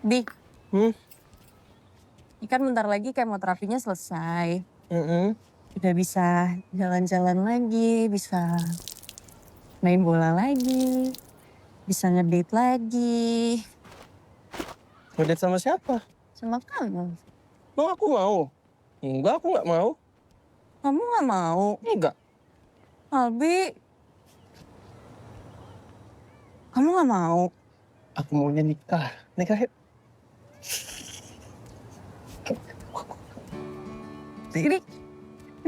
Di, kan bentar lagi kemoterapinya selesai. Udah bisa jalan-jalan lagi, bisa main bola lagi, bisa ngedate lagi. Ngedate sama siapa? Sama kamu. Emang aku mau? Enggak, aku nggak mau. Kamu nggak mau? Enggak. Albi, kamu nggak mau? Aku maunya nikah. Nikah yuk. Ini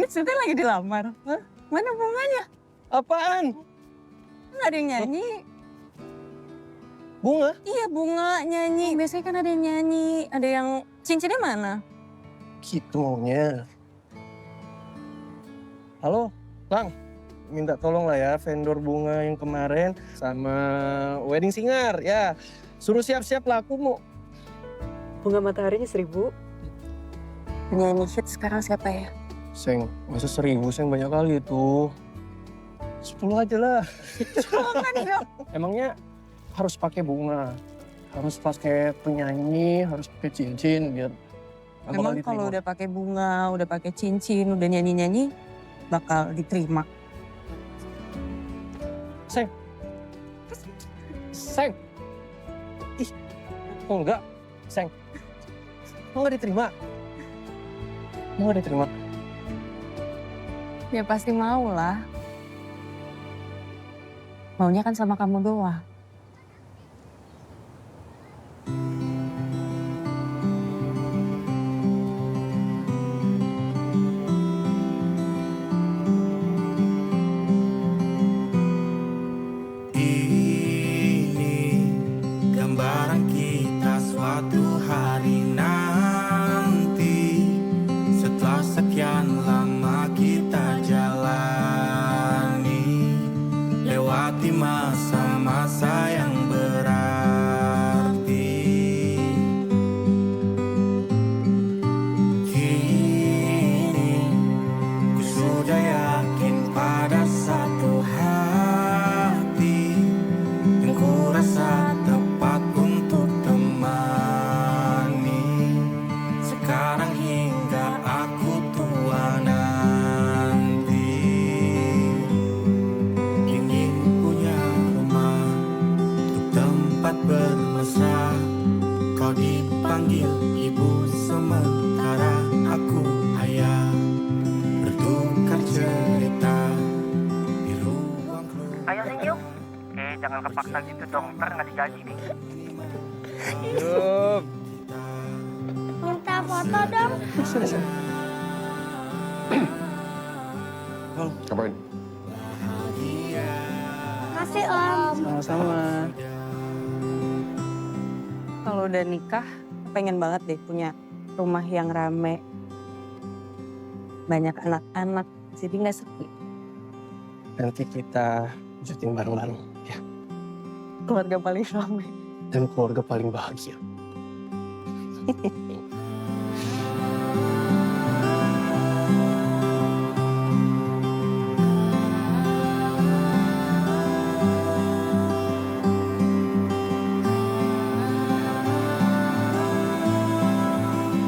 Siti lagi dilamar. Hah? Mana bunganya? Apaan? Nggak ada yang nyanyi. Bunga? Iya, bunga nyanyi. Biasanya kan ada yang nyanyi. Ada yang cincinnya mana? Gitu maunya. Halo, Lang. Minta tolong lah ya vendor bunga yang kemarin sama wedding singer ya. Suruh siap-siap lah, aku mau. Bunga mataharinya 1000. Penyanyi hit sekarang siapa ya? Seng, masa 1000, Seng, banyak kali itu. 10 aja lah. Emangnya harus pakai bunga, harus pakai penyanyi, harus pakai cincin biar bakal Memang diterima. kalau udah pakai bunga, udah pakai cincin, udah nyanyi-nyanyi, bakal diterima. Seng. Seng. Ih, kok enggak? Seng. Mau nggak diterima? Mau nggak diterima? Ya pasti mau lah. Maunya kan sama kamu doang. Ini gambaran kita suatu hari nanti, setelah sekian lama kita jalani, lewati masa-masa yang berarti. Kini ku sudah yakin pada satu hati yang ku rasa tepat untuk temani, sekarang hingga aku tua nanti. Ingin punya rumah untuk tempat bermesra, kau dipanggil ibu sementara aku ayah, bertukar cerita di ruang keluarga. Ayo sini yuk. Jangan kepaksa gitu dong, ntar nggak digaji nih. Yuk. Minta foto dong. Ngapain? Kasih Om. Sama-sama. Kalau udah nikah, pengen banget deh punya rumah yang rame. Banyak anak-anak, jadi nggak sepi. Nanti kita wujudin bareng-bareng ya. Keluarga paling rame. Dan keluarga paling bahagia.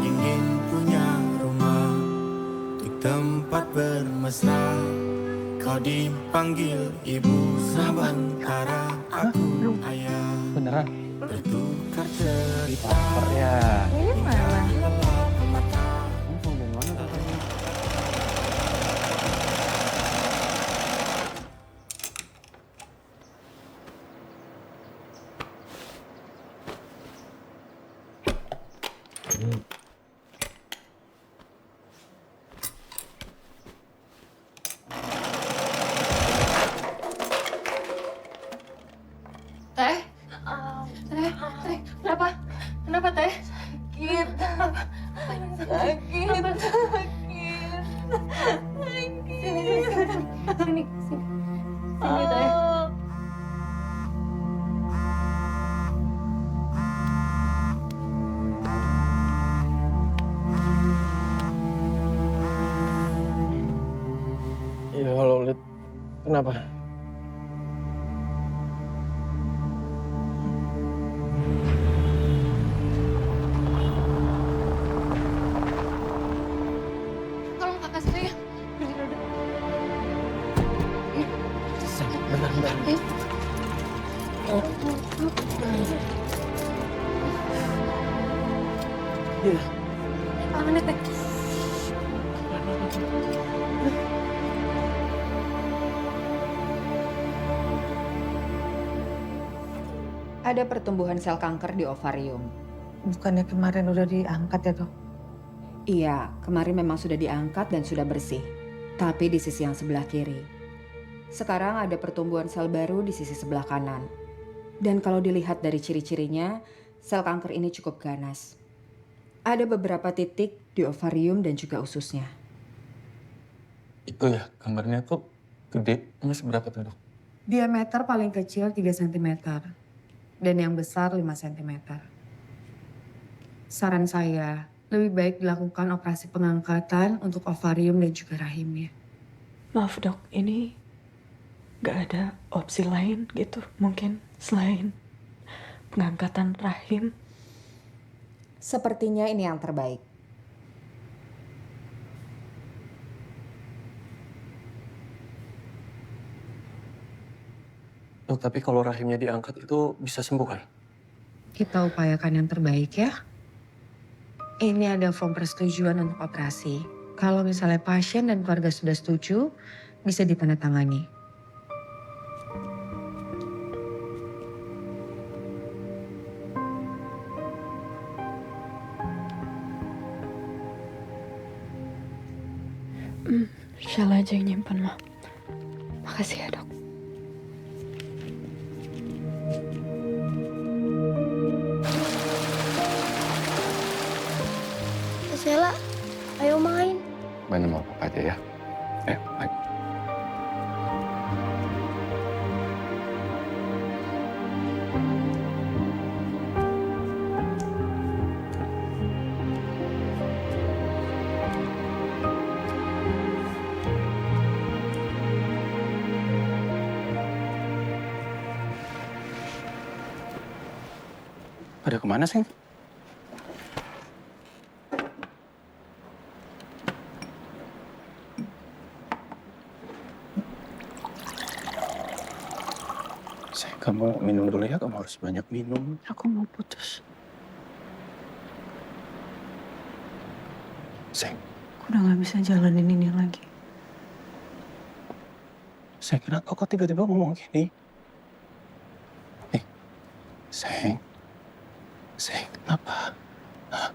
Ingin punya rumah untuk tempat bermesra, kau dipanggil ibu sementara aku ayah, Beneran? bertukar cerita. Lapar ya. Ini mana? Lelap mata. Ini mau dari mana katanya? Teh? Teh? Teh? Kenapa? Kenapa Teh? Sakit. Sakit. Sakit. Sini, sini, sini. Sini, sini. Sini Teh. Iya, halo Lid. Kenapa? Bentar. Iya. 5 menit deh. Ada pertumbuhan sel kanker di ovarium. Bukannya kemarin udah diangkat ya dok? Iya, kemarin memang sudah diangkat dan sudah bersih. Tapi di sisi yang sebelah kiri. Sekarang ada pertumbuhan sel baru di sisi sebelah kanan. Dan kalau dilihat dari ciri-cirinya, sel kanker ini cukup ganas. Ada beberapa titik di ovarium dan juga ususnya. Itu ya, gambarnya tuh gede. Ini seberapa tuh, Dok? Diameter paling kecil 3 cm. Dan yang besar 5 cm. Saran saya, lebih baik dilakukan operasi pengangkatan untuk ovarium dan juga rahimnya. Maaf dok, ini gak ada opsi lain gitu mungkin selain pengangkatan rahim? Sepertinya ini yang terbaik. Dok, tapi kalau rahimnya diangkat itu bisa sembuh kan? Kita upayakan yang terbaik ya. Ini ada form persetujuan untuk operasi. Kalau misalnya pasien dan keluarga sudah setuju, bisa ditandatangani. Sheila aja yang nyimpen, Ma. Makasih ya, Dok. Sheila, ayo main. Main sama Papa aja ya. Main. Pada kemana, Seng? Seng, kamu minum dulu ya. Kamu harus banyak minum. Aku mau putus. Seng, Aku udah gak bisa jalanin ini lagi. Seng, kenapa kok tiba-tiba ngomong gini? Seng, kenapa? Hah?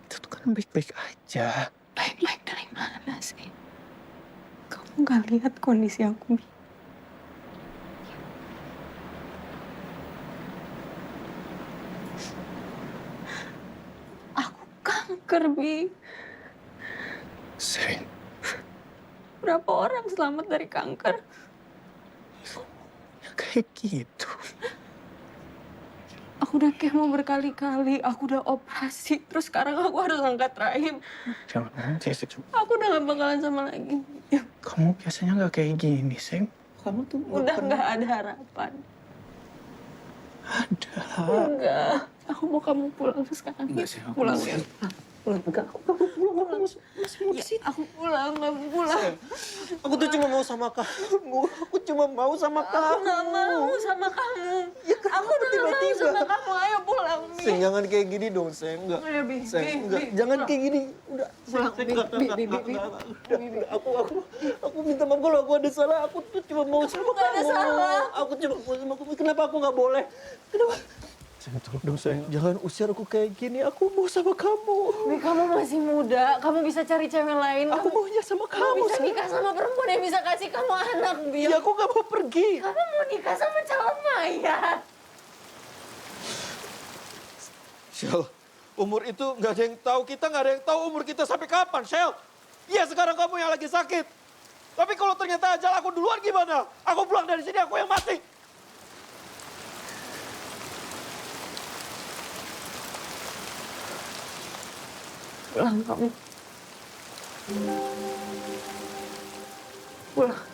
Itu tuh kan baik-baik aja. Baik-baik dari mana sih? Kamu gak lihat kondisi aku, Bi? Aku kanker, Bi. Seng, Berapa orang selamat dari kanker? ya kayak gitu. Aku udah kemo berkali-kali, aku udah operasi, terus sekarang aku harus angkat rahim. Jangan ngomong Seng. Aku udah gak bakalan sama lagi. Kamu biasanya nggak kayak gini, Seng. Kamu tuh Udah gak ada harapan. ada. Enggak. Aku mau kamu pulang sekarang. Enggak, Seng. Aku Pulang. mau. Pulang. Enggak, aku pulang. Aku masih mau disini. Aku pulang, kamu pulang. Aku tuh cuma mau sama kamu. Aku cuma mau sama Aku kamu. gak mau sama kamu. Aku udah gak mau sama kamu. Ayo pulang, Bi. Seng, jangan kayak gini dong, Seng. Enggak. Ayo, Bi. Seng, Bi, enggak. Bi, Jangan pulang. kayak gini. Udah. Pulang, Seng, Bi. enggak, Bi, enggak, Bi, enggak, Bi, enggak, Bi. enggak. Udah. Aku minta maaf kalau aku ada salah. Aku tuh cuma mau sama kamu. Nggak ada salah. Aku cuma mau sama kamu. Kenapa aku nggak boleh? Kenapa? Seng, tolong dong, Seng. Jangan usir aku kayak gini. Aku mau sama kamu. Bi, kamu masih muda. Kamu bisa cari cewek lain. Aku maunya sama Kamu kamu, bisa Seng. nikah sama perempuan yang bisa kasih kamu anak, Bi. Ya, aku nggak mau pergi. Kamu mau nikah sama calon mayat. Shell, umur itu nggak ada yang tahu. Kita nggak ada yang tahu umur kita sampai kapan, Shell. Iya, sekarang kamu yang lagi sakit. Tapi kalau ternyata ajal aku duluan gimana? Aku pulang dari sini, aku yang mati. Pulang kamu. Pulang.